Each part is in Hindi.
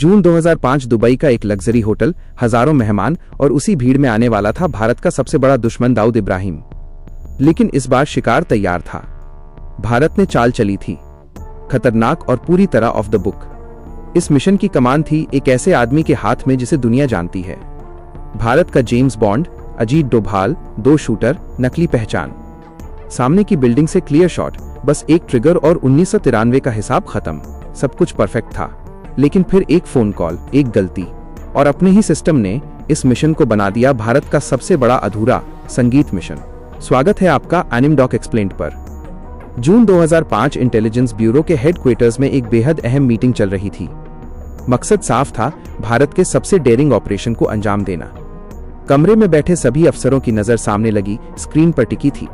जून 2005 दुबई का एक लग्जरी होटल, हजारों मेहमान और उसी भीड़ में आने वाला था भारत का सबसे बड़ा दुश्मन दाऊद इब्राहिम। लेकिन इस बार शिकार तैयार था। भारत ने चाल चली थी, खतरनाक और पूरी तरह ऑफ द बुक। इस मिशन की कमान थी एक ऐसे आदमी के हाथ में जिसे दुनिया जानती है। भारत का James bond, Ajit Doval, 2 shooter, नकली पहचान। सामने की बिल्डिंग से क्लियर शॉट, बस एक ट्रिगर और 1993 का हिसाब खत्म। सब कुछ परफेक्ट था, लेकिन फिर एक फोन कॉल, एक गलती, और अपने ही सिस्टम ने इस मिशन को बना दिया भारत का सबसे बड़ा अधूरा संगीत मिशन। स्वागत है आपका एनिम डॉक एक्सप्लेन्ड पर। जून 2005 इंटेलिजेंस ब्यूरो के हेडक्वार्टर्स में एक बेहद अहम मीटिंग चल रही थी। मकसद साफ था, भारत के सबसे डेयरिंग ऑपरेशन को अंजाम देना। कमरे में बैठे सभी अफसरों की नजर सामने लगी स्क्रीन पर टिकी थी।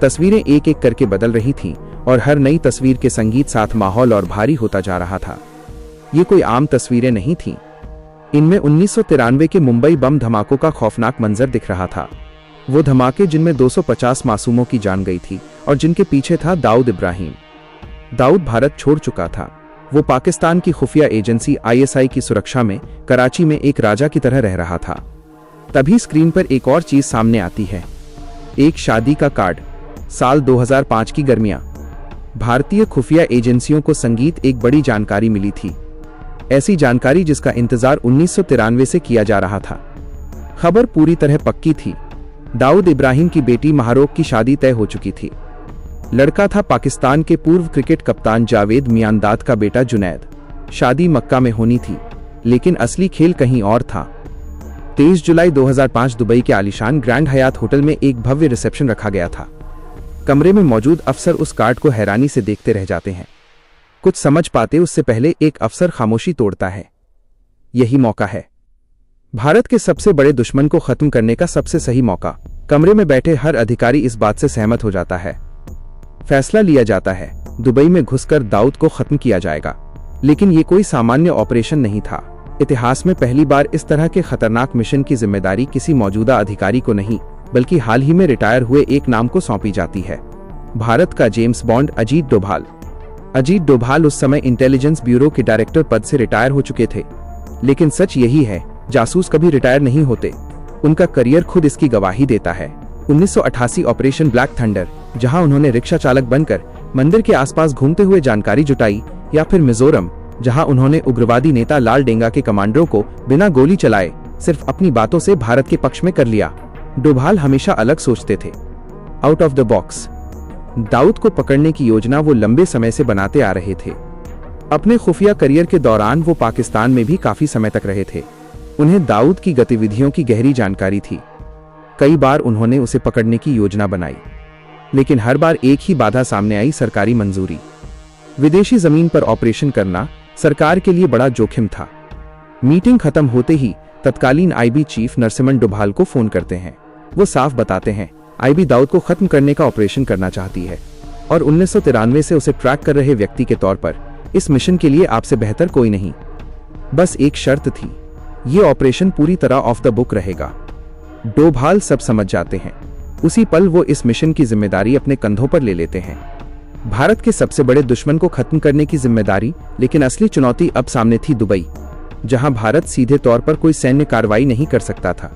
तस्वीरें एक एक करके बदल रही थीं और हर नई तस्वीर के संगीत साथ माहौल और भारी होता जा रहा था। ये कोई आम तस्वीरें नहीं थीं। इनमें 1993 के मुंबई बम धमाकों का खौफनाक मंजर दिख रहा था। वो धमाके जिनमें 250 मासूमों की जान गई थी और जिनके पीछे था दाऊद इब्राहिम। दाऊद भारत छोड़ चुका था। वो पाकिस्तान की खुफिया एजेंसी ISI की सुरक्षा में कराची में एक राजा की तरह रह रहा था। तभी स्क्रीन पर एक और चीज सामने आती है, एक शादी का कार्ड। साल 2005 की गर्मियां। भारतीय खुफिया एजेंसियों को संगीत एक बड़ी जानकारी मिली थी, ऐसी जानकारी जिसका इंतजार 1993 से किया जा रहा था। खबर पूरी तरह पक्की थी। दाऊद इब्राहिम की बेटी महारोक की शादी तय हो चुकी थी। लड़का था पाकिस्तान के पूर्व क्रिकेट कप्तान जावेद मियांदाद का बेटा जुनैद। शादी मक्का में होनी थी, लेकिन असली खेल कहीं और था। 23 जुलाई 2005 दुबई के आलीशान ग्रैंड हयात होटल में एक भव्य रिसेप्शन रखा गया था। कमरे में मौजूद अफसर उस कार्ड को हैरानी से देखते रह जाते हैं। कुछ समझ पाते उससे पहले एक अफसर खामोशी तोड़ता है। यही मौका है, भारत के सबसे बड़े दुश्मन को खत्म करने का सबसे सही मौका। कमरे में बैठे हर अधिकारी इस बात से सहमत हो जाता है। फैसला लिया जाता है, दुबई में घुसकर दाऊद को खत्म किया जाएगा। लेकिन ये कोई सामान्य ऑपरेशन नहीं था। इतिहास में पहली बार इस तरह के खतरनाक मिशन की जिम्मेदारी किसी मौजूदा अधिकारी को नहीं, बल्कि हाल ही में रिटायर हुए एक नाम को सौंपी जाती है, भारत का जेम्स बॉन्ड अजीत डोभाल। अजीत डोभाल उस समय इंटेलिजेंस ब्यूरो के डायरेक्टर पद से रिटायर हो चुके थे। लेकिन सच यही है, जासूस कभी रिटायर नहीं होते। उनका करियर खुद इसकी गवाही देता है। 1988 ऑपरेशन ब्लैक थंडर, जहां उन्होंने रिक्शा चालक बनकर मंदिर के आसपास घूमते हुए जानकारी जुटाई, या फिर मिजोरम, जहां उन्होंने उग्रवादी नेता लाल डेंगा के कमांडरों को बिना गोली चलाए सिर्फ अपनी बातों से भारत के पक्ष में कर लिया। डोभाल हमेशा अलग सोचते थे, out of the box. Dawood को पकड़ने की योजना वो लंबे समय से बनाते आ रहे थे। अपने खुफिया करियर के दौरान वो पाकिस्तान में भी काफी समय तक रहे थे। उन्हें दाऊद की गतिविधियों की गहरी जानकारी थी। कई बार उन्होंने उसे पकड़ने की योजना बनाई, लेकिन हर बार एक ही बाधा सामने आई, सरकारी मंजूरी। विदेशी जमीन पर ऑपरेशन करना सरकार के लिए बड़ा जोखिम था। मीटिंग खत्म होते ही तत्कालीन IB चीफ नरसिम्हन डोभाल को फोन करते हैं। वो साफ बताते हैं, IB दाऊद को खत्म करने का ऑपरेशन करना चाहती है और 1993 से उसे ट्रैक कर रहे व्यक्ति के तौर पर इस मिशन के लिए आपसे बेहतर कोई नहीं। बस एक शर्त थी, ये ऑपरेशन पूरी तरह ऑफ द बुक रहेगा। डोभाल सब समझ जाते हैं। उसी पल वो इस मिशन की जिम्मेदारी अपने कंधों पर ले लेते हैं। भारत के सबसे बड़े दुश्मन को खत्म करने की जिम्मेदारी, लेकिन असली चुनौती अब सामने थी, दुबई, जहां भारत सीधे तौर पर कोई सैन्य कार्रवाई नहीं कर सकता था।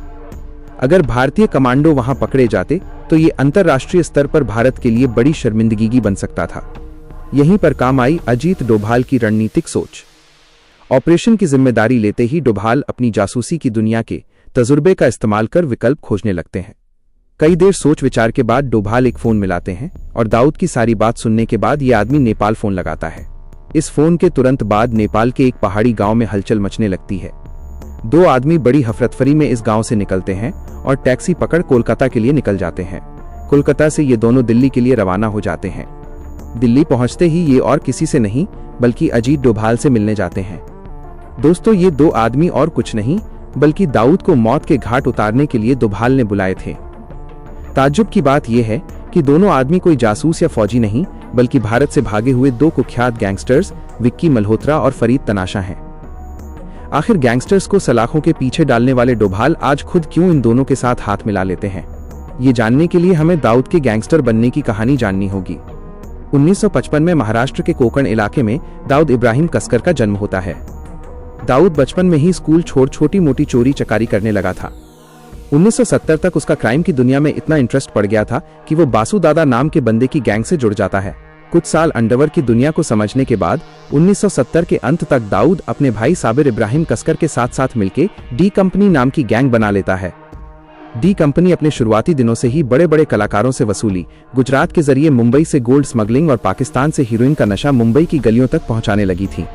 अगर भारतीय कमांडो वहां पकड़े जाते तो ये अंतर्राष्ट्रीय स्तर पर भारत के लिए बड़ी शर्मिंदगी बन सकता था। यहीं पर काम आई अजीत डोभाल की रणनीतिक सोच। ऑपरेशन की जिम्मेदारी लेते ही डोभाल अपनी जासूसी की दुनिया के तजुर्बे का इस्तेमाल कर विकल्प खोजने लगते हैं। कई देर सोच विचार के बाद डोभाल एक फोन मिलाते हैं और दाऊद की सारी बात सुनने के बाद ये आदमी नेपाल फोन लगाता है। इस फोन के तुरंत बाद नेपाल के एक पहाड़ी गांव में हलचल मचने लगती है। 2 आदमी बड़ी हफरतफरी में इस गांव से निकलते हैं और टैक्सी पकड़ कोलकाता के लिए निकल जाते हैं। कोलकाता से ये दोनों दिल्ली के लिए रवाना हो जाते हैं। दिल्ली पहुंचते ही ये और किसी से नहीं बल्कि अजीत डोभाल से मिलने जाते हैं। दोस्तों, ये 2 आदमी और कुछ नहीं बल्कि दाऊद को मौत के घाट उतारने के लिए डोभाल ने बुलाए थे। ताज्जुब की बात यह है कि दोनों आदमी कोई जासूस या फौजी नहीं बल्कि भारत से भागे हुए 2 कुख्यात गैंगस्टर्स विक्की मल्होत्रा और फरीद तनाशा हैं। आखिर गैंगस्टर्स को सलाखों के पीछे डालने वाले डोभाल आज खुद क्यों इन दोनों के साथ हाथ मिला लेते हैं, ये जानने के लिए हमें दाऊद के गैंगस्टर बनने की कहानी जाननी होगी। 1955 में महाराष्ट्र के कोकण इलाके में दाऊद इब्राहिम कसकर का जन्म होता है। दाऊद बचपन में ही स्कूल छोड़ छोटी मोटी चोरी चकारी करने लगा था। 1970 तक उसका क्राइम की दुनिया में इतना इंटरेस्ट पड़ गया था कि वो बासु दादा नाम के बंदे की गैंग से जुड़ जाता है। कुछ साल अंडरवर्ल्ड की दुनिया को समझने के बाद 1970 के अंत तक दाऊद अपने भाई साबिर इब्राहिम कसकर के साथ साथ मिलकर डी कंपनी नाम की गैंग बना लेता है। डी कंपनी अपने शुरुआती दिनों से ही बड़े बड़े कलाकारों से वसूली, गुजरात के जरिए मुंबई से गोल्ड स्मगलिंग और पाकिस्तान से हीरोइन का नशा मुंबई की गलियों तक पहुंचाने लगी थी।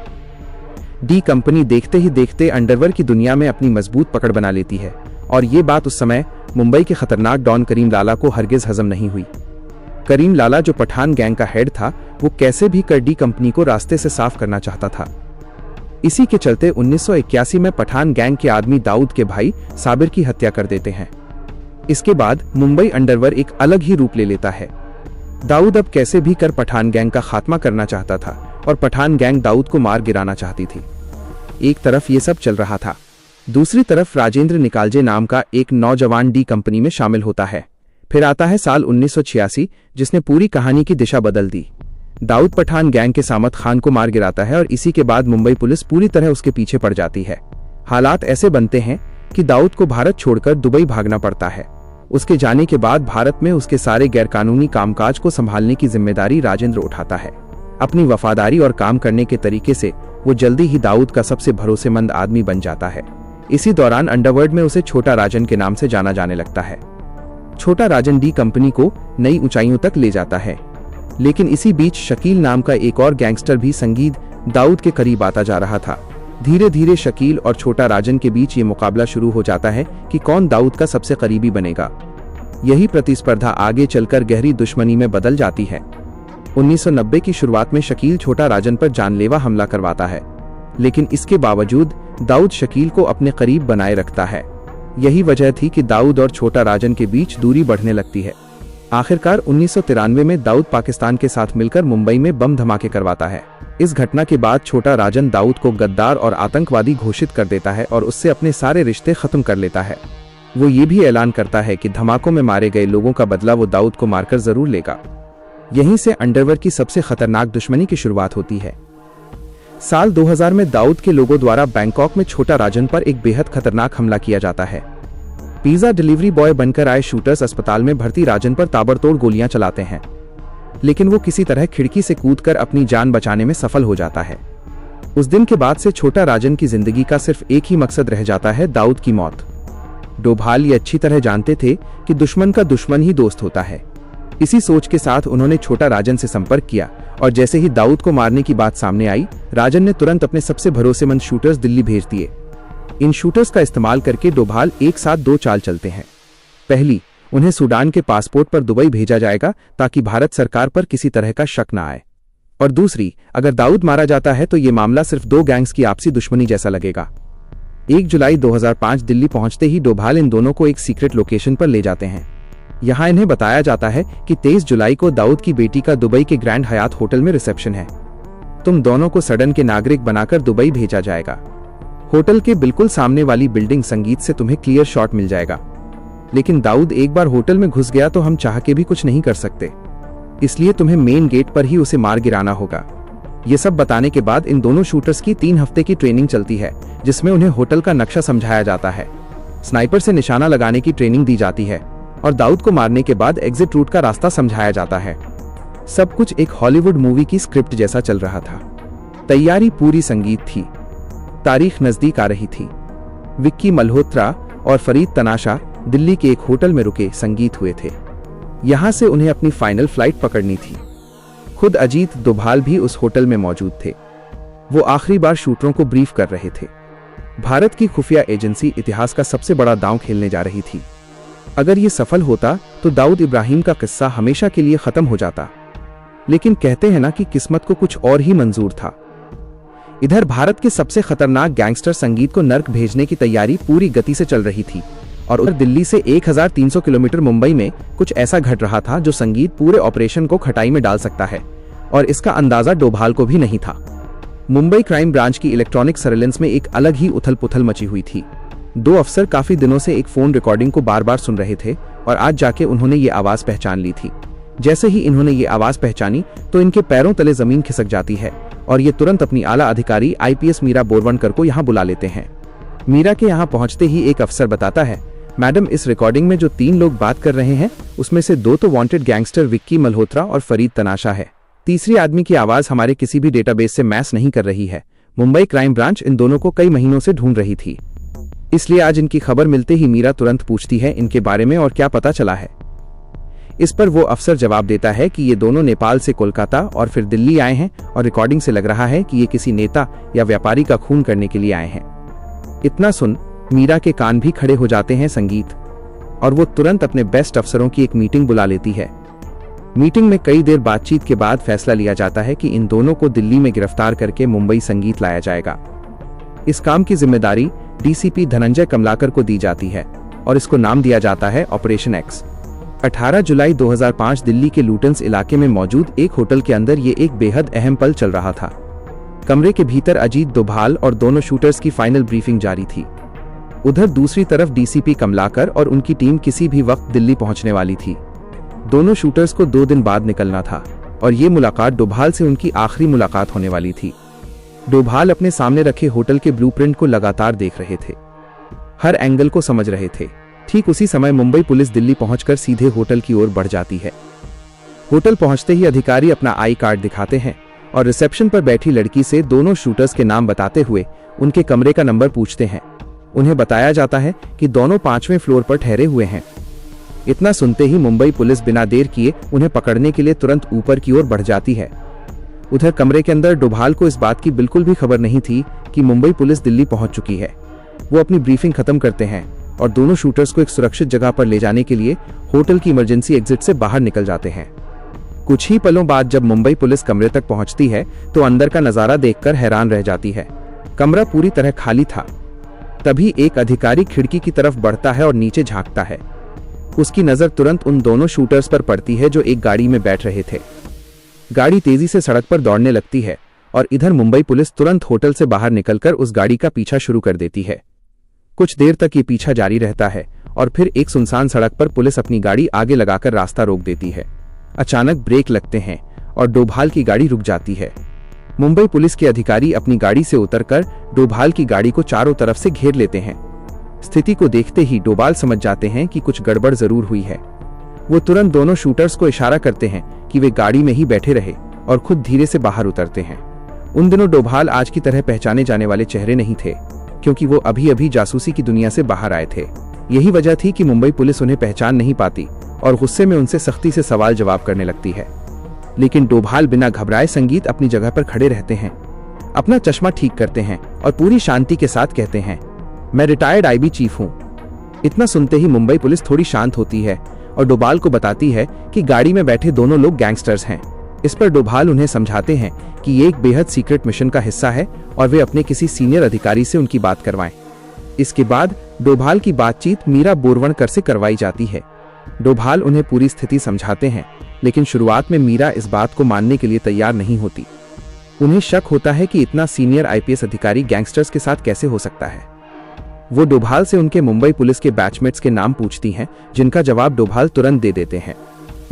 डी कंपनी देखते ही देखते अंडरवर्ल्ड की दुनिया में अपनी मजबूत पकड़ बना लेती है और ये बात उस समय मुंबई के खतरनाक डॉन करीम लाला को हरगिज हजम नहीं हुई। करीम लाला जो पठान गैंग का हेड था, वो कैसे भी कर डी कंपनी को रास्ते से साफ करना चाहता था। इसी के चलते 1981 में पठान गैंग के आदमी दाऊद के भाई साबिर की हत्या कर देते हैं। इसके बाद मुंबई अंडरवर्ल्ड एक अलग ही रूप ले लेता है। दाऊद अब कैसे भी कर पठान गैंग का खात्मा करना चाहता था और पठान गैंग दाऊद को मार गिराना चाहती थी। एक तरफ ये सब चल रहा था, दूसरी तरफ राजेंद्र निकालजे नाम का एक नौजवान डी कंपनी में शामिल होता है। फिर आता है साल 1986, जिसने पूरी कहानी की दिशा बदल दी। दाऊद पठान गैंग के सामत खान को मार गिराता है और इसी के बाद मुंबई पुलिस पूरी तरह उसके पीछे पड़ जाती है। हालात ऐसे बनते हैं कि दाऊद को भारत छोड़कर दुबई भागना पड़ता है। उसके जाने के बाद भारत में उसके सारे गैरकानूनी कामकाज को संभालने की जिम्मेदारी राजेंद्र उठाता है। अपनी वफादारी और काम करने के तरीके से वो जल्दी ही दाऊद का सबसे भरोसेमंद आदमी बन जाता है। इसी दौरान अंडरवर्ल्ड में उसे छोटा राजन के नाम से जाना जाने लगता है। छोटा राजन डी कंपनी को नई ऊंचाइयों तक ले जाता है, लेकिन इसी बीच शकील नाम का एक और गैंगस्टर भी संगीत दाऊद के करीब आता जा रहा था। धीरे धीरे शकील और छोटा राजन के बीच ये मुकाबला शुरू हो जाता है कि कौन दाऊद का सबसे करीबी बनेगा। यही प्रतिस्पर्धा आगे चलकर गहरी दुश्मनी में बदल जाती है। 1990 की शुरुआत में शकील छोटा राजन पर जानलेवा हमला करवाता है, लेकिन इसके बावजूद दाऊद शकील को अपने करीब बनाए रखता है। यही वजह थी कि दाऊद और छोटा राजन के बीच दूरी बढ़ने लगती है। आखिरकार 1993 में दाऊद पाकिस्तान के साथ मिलकर मुंबई में बम धमाके करवाता है। इस घटना के बाद छोटा राजन दाऊद को गद्दार और आतंकवादी घोषित कर देता है और उससे अपने सारे रिश्ते खत्म कर लेता है। वो ये भी ऐलान करता है कि धमाकों में मारे गए लोगों का बदला वो दाऊद को मारकर जरूर लेगा। यहीं से अंडरवर्ल्ड की सबसे खतरनाक दुश्मनी की शुरुआत होती है। साल 2000 में दाऊद के लोगों द्वारा बैंकॉक में छोटा राजन पर एक बेहद खतरनाक हमला किया जाता है। पिज्जा डिलीवरी बॉय बनकर आए शूटर्स अस्पताल में भर्ती राजन पर ताबड़तोड़ गोलियां चलाते हैं, लेकिन वो किसी तरह खिड़की से कूदकर अपनी जान बचाने में सफल हो जाता है। उस दिन के बाद से छोटा राजन की जिंदगी का सिर्फ एक ही मकसद रह जाता है, दाऊद की मौत। डोभाल ये अच्छी तरह जानते थे कि दुश्मन का दुश्मन ही दोस्त होता है। इसी सोच के साथ उन्होंने छोटा राजन से संपर्क किया और जैसे ही दाऊद को मारने की बात सामने आई, राजन ने तुरंत अपने सबसे भरोसेमंद शूटर्स दिल्ली भेज दिए। इन शूटर्स का इस्तेमाल करके डोभाल एक साथ दो चाल चलते हैं। पहली, उन्हें सूडान के पासपोर्ट पर दुबई भेजा जाएगा ताकि भारत सरकार पर किसी तरह का शक न आए, और दूसरी, अगर दाऊद मारा जाता है तो ये मामला सिर्फ दो गैंग्स की आपसी दुश्मनी जैसा लगेगा। 1 जुलाई 2005 दिल्ली पहुंचते ही डोभाल इन दोनों को एक सीक्रेट लोकेशन पर ले जाते हैं। यहाँ इन्हें बताया जाता है कि 23 जुलाई को दाऊद की बेटी का दुबई के ग्रैंड हयात होटल में रिसेप्शन है। तुम दोनों को सडन के नागरिक बनाकर दुबई भेजा जाएगा। होटल के बिल्कुल सामने वाली बिल्डिंग संगीत से तुम्हें क्लियर शॉट मिल जाएगा, लेकिन दाऊद एक बार होटल में घुस गया तो हम चाह के भी कुछ नहीं कर सकते, इसलिए तुम्हें मेन गेट पर ही उसे मार गिराना होगा। ये सब बताने के बाद इन दोनों शूटर्स की 3 हफ्ते की ट्रेनिंग चलती है, जिसमें उन्हें होटल का नक्शा समझाया जाता है, स्नाइपर से निशाना लगाने की ट्रेनिंग दी जाती है और दाऊद को मारने के बाद एग्जिट रूट का रास्ता समझाया जाता है। सब कुछ एक हॉलीवुड मूवी की स्क्रिप्ट जैसा चल रहा था। तैयारी पूरी संगीत थी। तारीख नजदीक आ रही थी। विक्की मल्होत्रा और फरीद तनाशा दिल्ली के एक होटल में रुके संगीत हुए थे। यहां से उन्हें अपनी फाइनल फ्लाइट पकड़नी थी। खुद अजीत डोभाल भी उस होटल में मौजूद थे। वो आखिरी बार शूटरों को ब्रीफ कर रहे थे। भारत की खुफिया एजेंसी इतिहास का सबसे बड़ा दांव खेलने जा रही थी। अगर ये सफल होता तो दाऊद इब्राहिम का किस्सा हमेशा के लिए खत्म हो जाता, लेकिन कहते हैं ना कि किस्मत को कुछ और ही मंजूर था। इधर भारत के सबसे खतरनाक गैंगस्टर संगीत को नर्क भेजने की तैयारी पूरी गति से चल रही थी, और उधर दिल्ली से 1300 किलोमीटर मुंबई में कुछ ऐसा घट रहा था जो संगीत पूरे ऑपरेशन को खटाई में डाल सकता है, और इसका अंदाजा डोभाल को भी नहीं था। मुंबई क्राइम ब्रांच की इलेक्ट्रॉनिक सर्वेलेंस में एक अलग ही उथल पुथल मची हुई थी। 2 अफसर काफी दिनों से एक फोन रिकॉर्डिंग को बार बार सुन रहे थे और आज जाके उन्होंने ये आवाज पहचान ली थी। जैसे ही इन्होंने ये आवाज पहचानी तो इनके पैरों तले जमीन खिसक जाती है और ये तुरंत अपनी आला अधिकारी आईपीएस मीरा बोरवणकर को यहाँ बुला लेते हैं। मीरा के यहाँ पहुंचते ही एक अफसर बताता है, मैडम इस रिकॉर्डिंग में जो 3 लोग बात कर रहे हैं उसमें से 2 तो वांटेड गैंगस्टर विक्की मल्होत्रा और फरीद तनाशा है। तीसरी आदमी की आवाज हमारे किसी भी डेटाबेस से मैच नहीं कर रही है। मुंबई क्राइम ब्रांच इन दोनों को कई महीनों से ढूंढ रही थी, इसलिए आज इनकी खबर मिलते ही मीरा तुरंत पूछती है इनके बारे में और क्या पता चला है। इस पर वो अफसर जवाब देता है कि ये दोनों नेपाल से कोलकाता और फिर दिल्ली आए हैं और रिकॉर्डिंग से लग रहा है कि ये किसी नेता या व्यापारी का खून करने के लिए आए हैं। इतना सुन मीरा के कान भी खड़े हो जाते हैं संगीत, और वो तुरंत अपने बेस्ट अफसरों की एक मीटिंग बुला लेती है। मीटिंग में कई देर बातचीत के बाद फैसला लिया जाता है कि इन दोनों को दिल्ली में गिरफ्तार करके मुंबई संगीत लाया जाएगा। इस काम की जिम्मेदारी डीसीपी धनंजय कमलाकर को दी जाती है और इसको नाम दिया जाता है ऑपरेशन एक्स। 18 जुलाई 2005 दिल्ली के लुटेंस इलाके में मौजूद एक होटल के अंदर ये एक बेहद अहम पल चल रहा था। कमरे के भीतर अजीत डोभाल और दोनों शूटर्स की फाइनल ब्रीफिंग जारी थी। उधर दूसरी तरफ डीसीपी कमलाकर और उनकी टीम किसी भी वक्त दिल्ली पहुंचने वाली थी। दोनों शूटर्स को 2 दिन बाद निकलना था और ये मुलाकात डोभाल से उनकी आखिरी मुलाकात होने वाली थी। डोभाल अपने सामने रखे होटल के ब्लूप्रिंट को लगातार देख रहे थे, हर एंगल को समझ रहे थे। ठीक उसी समय मुंबई पुलिस दिल्ली पहुंचकर सीधे होटल की ओर बढ़ जाती है। होटल पहुंचते ही अधिकारी अपना आई कार्ड दिखाते हैं और रिसेप्शन पर बैठी लड़की से दोनों शूटर्स के नाम बताते हुए उनके कमरे का नंबर पूछते हैं। उन्हें बताया जाता है कि दोनों 5वें फ्लोर पर ठहरे हुए हैं। इतना सुनते ही मुंबई पुलिस बिना देर किए उन्हें पकड़ने के लिए तुरंत ऊपर की ओर बढ़ जाती है। उधर कमरे के अंदर डोभाल को इस बात की बिल्कुल भी खबर नहीं थी कि मुंबई पुलिस दिल्ली पहुंच चुकी है। वो अपनी ब्रीफिंग खत्म करते हैं और दोनों शूटर्स को एक सुरक्षित जगह पर ले जाने के लिए होटल की इमरजेंसी एग्जिट से बाहर निकल जाते हैं। कुछ ही पलों बाद जब मुंबई पुलिस कमरे तक पहुंचती है तो अंदर का नजारा देखकर हैरान रह जाती है। कमरा पूरी तरह खाली था। तभी एक अधिकारी खिड़की की तरफ बढ़ता है और नीचे झांकता है। उसकी नजर तुरंत उन दोनों शूटर्स पर पड़ती है जो एक गाड़ी में बैठ रहे थे। गाड़ी तेजी से सड़क पर दौड़ने लगती है और इधर मुंबई पुलिस तुरंत होटल से बाहर निकलकर उस गाड़ी का पीछा शुरू कर देती है। कुछ देर तक ये पीछा जारी रहता है और फिर एक सुनसान सड़क पर पुलिस अपनी गाड़ी आगे लगाकर रास्ता रोक देती है। अचानक ब्रेक लगते हैं और डोभाल की गाड़ी रुक जाती है। मुंबई पुलिस के अधिकारी अपनी गाड़ी से उतरकर डोभाल की गाड़ी को चारों तरफ से घेर लेते हैं। स्थिति को देखते ही डोभाल समझ जाते हैं कि कुछ गड़बड़ जरूर हुई है। वो तुरंत दोनों शूटर्स को इशारा करते हैं कि वे गाड़ी में ही बैठे रहे और खुद धीरे से बाहर उतरते हैं। उन दिनों डोभाल आज की तरह पहचाने जाने वाले चेहरे नहीं थे, क्योंकि वो अभी अभी जासूसी की दुनिया से बाहर आए थे। यही वजह थी कि मुंबई पुलिस उन्हें पहचान नहीं पाती और गुस्से में उनसे सख्ती से सवाल जवाब करने लगती है। लेकिन डोभाल बिना घबराए संगीत अपनी जगह पर खड़े रहते हैं, अपना चश्मा ठीक करते हैं और पूरी शांति के साथ कहते हैं, मैं रिटायर्ड आईबी चीफ हूँ। इतना सुनते ही मुंबई पुलिस थोड़ी शांत होती है और डोभाल को बताती है कि गाड़ी में बैठे दोनों लोग गैंगस्टर्स हैं। इस पर डोभाल उन्हें समझाते हैं कि ये एक बेहद सीक्रेट मिशन का हिस्सा है और वे अपने किसी सीनियर अधिकारी से उनकी बात करवाएं। इसके बाद डोभाल की बातचीत मीरा बोरवणकर से करवाई जाती है। डोभाल उन्हें पूरी स्थिति समझाते हैं, लेकिन शुरुआत में मीरा इस बात को मानने के लिए तैयार नहीं होती। उन्हें शक होता है कि इतना सीनियर आईपीएस अधिकारी गैंगस्टर्स के साथ कैसे हो सकता है। वो डोभाल से उनके मुंबई पुलिस के बैचमेट्स के नाम पूछती हैं, जिनका जवाब डोभाल तुरंत दे देते हैं।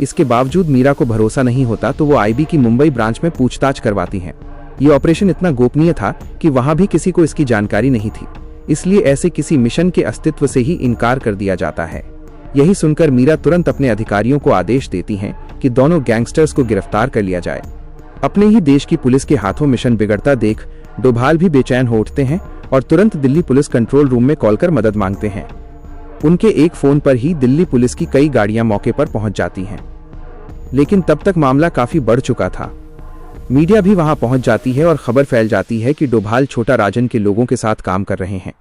इसके बावजूद मीरा को भरोसा नहीं होता तो वो आईबी की मुंबई ब्रांच में पूछताछ करवाती हैं। ये ऑपरेशन इतना गोपनीय था कि वहां भी किसी को इसकी जानकारी नहीं थी, इसलिए ऐसे किसी मिशन के अस्तित्व से ही इनकार कर दिया जाता है। यही सुनकर मीरा तुरंत अपने अधिकारियों को आदेश देती हैं कि दोनों गैंगस्टर्स को गिरफ्तार कर लिया जाए। अपने ही देश की पुलिस के हाथों मिशन बिगड़ता देख डोभाल भी बेचैन हो उठते हैं और तुरंत दिल्ली पुलिस कंट्रोल रूम में कॉल कर मदद मांगते हैं। उनके एक फोन पर ही दिल्ली पुलिस की कई गाड़ियां मौके पर पहुंच जाती हैं। लेकिन तब तक मामला काफी बढ़ चुका था। मीडिया भी वहां पहुंच जाती है और खबर फैल जाती है कि डोभाल छोटा राजन के लोगों के साथ काम कर रहे हैं।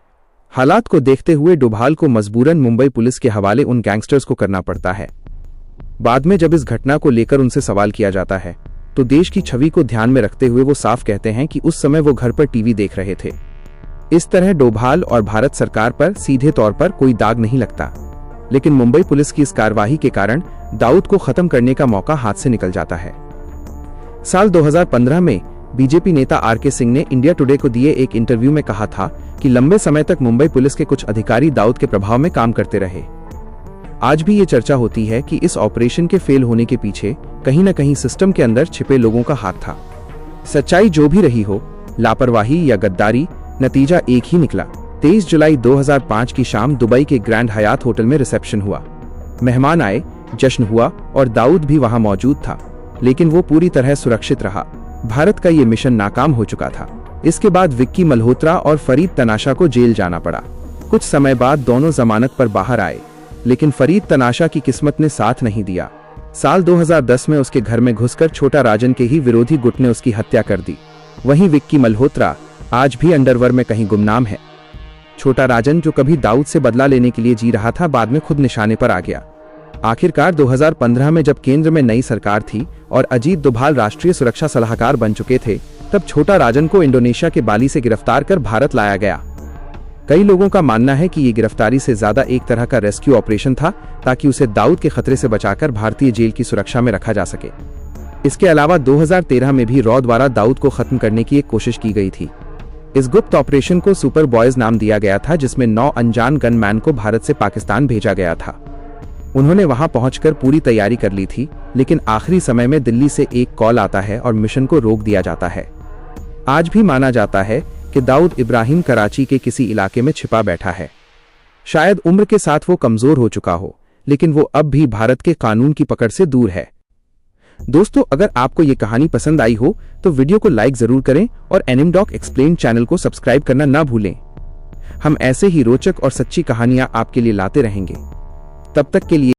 हालात को देखते हुए डोभाल को मजबूरन मुंबई पुलिस के हवाले उन गैंगस्टर्स को करना पड़ता है। बाद में जब इस घटना को लेकर उनसे सवाल किया जाता है तो देश की छवि को ध्यान में रखते हुए वो साफ कहते हैं कि उस समय वो घर पर टीवी देख रहे थे। इस तरह डोभाल और भारत सरकार पर सीधे तौर पर कोई दाग नहीं लगता, लेकिन मुंबई पुलिस की इस कार्रवाई के कारण दाऊद को खत्म करने का मौका हाथ से निकल जाता है। साल 2015 में बीजेपी नेता आरके सिंह ने इंडिया टुडे को दिए एक इंटरव्यू में कहा था कि लंबे समय तक मुंबई पुलिस के कुछ अधिकारी दाऊद के प्रभाव में काम करते रहे। आज भी ये चर्चा होती है कि इस ऑपरेशन के फेल होने के पीछे कहीं न कहीं सिस्टम के अंदर छिपे लोगों का हाथ था। सच्चाई जो भी रही हो, लापरवाही या गद्दारी, नतीजा एक ही निकला। 23 जुलाई 2005 की शाम दुबई के ग्रैंड हयात होटल में रिसेप्शन हुआ। मेहमान आए, जश्न हुआ और दाऊद भी वहां मौजूद था, लेकिन वो पूरी तरह सुरक्षित रहा। भारत का ये मिशन नाकाम हो चुका था। इसके बाद विक्की मल्होत्रा और फरीद तनाशा को जेल जाना पड़ा। कुछ समय बाद दोनों जमानत पर बाहर आए, लेकिन फरीद तनाशा की किस्मत ने साथ नहीं दिया। साल 2010 में उसके घर में घुसकर छोटा राजन के ही विरोधी गुट ने उसकी हत्या कर दी। वहीं विक्की मल्होत्रा आज भी अंडरवर्ल्ड में कहीं गुमनाम है। छोटा राजन, जो कभी दाऊद से बदला लेने के लिए जी रहा था, बाद में खुद निशाने पर आ गया। आखिरकार 2015 में जब केंद्र में नई सरकार थी और अजीत डोभाल राष्ट्रीय सुरक्षा सलाहकार बन चुके थे, तब छोटा राजन को इंडोनेशिया के बाली से गिरफ्तार कर भारत लाया गया। कई लोगों का मानना है कि ये गिरफ्तारी से ज्यादा एक तरह का रेस्क्यू ऑपरेशन था, ताकि उसे दाऊद के खतरे से बचाकर भारतीय जेल की सुरक्षा में रखा जा सके। इसके अलावा 2013 में भी रॉ द्वारा दाऊद को खत्म करने की एक कोशिश की गई थी। इस गुप्त ऑपरेशन को सुपर बॉयज नाम दिया गया था, जिसमें 9 अनजान गनमैन को भारत से पाकिस्तान भेजा गया था। उन्होंने वहां पहुंचकर पूरी तैयारी कर ली थी, लेकिन आखिरी समय में दिल्ली से एक कॉल आता है और मिशन को रोक दिया जाता है। आज भी माना जाता है कि दाऊद इब्राहिम कराची के किसी इलाके में छिपा बैठा है। शायद उम्र के साथ वो कमजोर हो चुका हो, लेकिन वो अब भी भारत के कानून की पकड़ से दूर है। दोस्तों, अगर आपको ये कहानी पसंद आई हो तो वीडियो को लाइक जरूर करें और एनिम डॉक एक्सप्लेन चैनल को सब्सक्राइब करना ना भूलें। हम ऐसे ही रोचक और सच्ची कहानियां आपके लिए लाते रहेंगे। तब तक के लिए